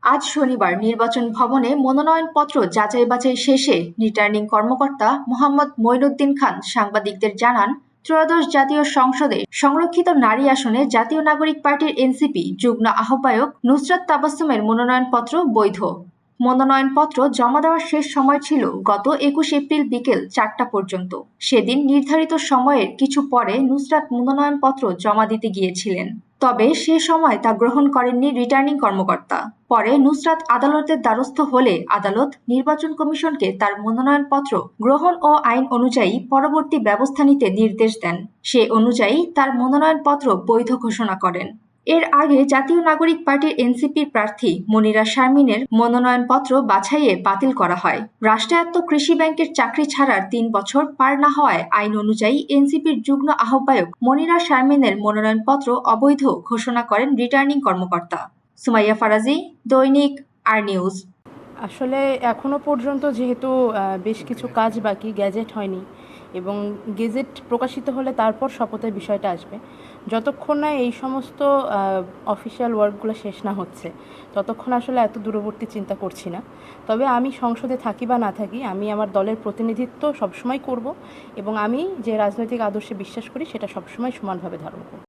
আজ শনিবার নির্বাচন ভবনে মনোনয়নপত্র যাচাই-বাছাই শেষে রিটার্নিং কর্মকর্তা মোহাম্মদ মঈনুদ্দিন খান সাংবাদিকদের জানান, ত্রয়োদশ জাতীয় সংসদে সংরক্ষিত নারী আসনে জাতীয় নাগরিক পার্টির এনসিপি যুগ্ম আহ্বায়ক নুসরাত তাবাসসুমের মনোনয়নপত্র বৈধ। মনোনয়নপত্র জমা দেওয়ার শেষ সময় ছিল গত ২১ এপ্রিল বিকেল ৪টা পর্যন্ত। সেদিন নির্ধারিত সময়ের কিছু পরে নুসরাত মনোনয়নপত্র জমা দিতে গিয়েছিলেন। তবে সে সময় তা গ্রহণ করেননি রিটার্নিং কর্মকর্তা। পরে নুসরাত আদালতের দ্বারস্থ হলে আদালত নির্বাচন কমিশনকে তার মনোনয়নপত্র গ্রহণ ও আইন অনুযায়ী পরবর্তী ব্যবস্থা নিতে নির্দেশ দেন। সে অনুযায়ী তার মনোনয়নপত্র বৈধ ঘোষণা করেন। এর আগে জাতীয় নাগরিক পার্টির এনসিপির প্রার্থী মনিরা শারমিনের মনোনয়নপত্র বাছাইয়ে বাতিল করা হয়। রাষ্ট্রায়ত্ত কৃষি ব্যাংকের চাকরি ছাড়ার ৩ বছর পার না হওয়ায় আইন অনুযায়ী এনসিপির যুগ্ম আহ্বায়ক মনিরা শারমিনের মনোনয়নপত্র অবৈধ ঘোষণা করেন রিটার্নিং কর্মকর্তা। সুমাইয়া ফারাজি, দৈনিক আর নিউজ। আসলে এখনো পর্যন্ত যেহেতু বেশ কিছু কাজ বাকি, গ্যাজেট হয়নি এবং গেজেট প্রকাশিত হলে তারপর শপথের বিষয়টা আসবে। যতক্ষণ না এই সমস্ত অফিসিয়াল ওয়ার্কগুলো শেষ না হচ্ছে ততক্ষণ আসলে এত দূরবর্তী চিন্তা করছি না। তবে আমি সংসদে থাকি বা না থাকি, আমি আমার দলের প্রতিনিধিত্ব সবসময় করব এবং আমি যে রাজনৈতিক আদর্শে বিশ্বাস করি সেটা সবসময় সমানভাবে ধারণ করব।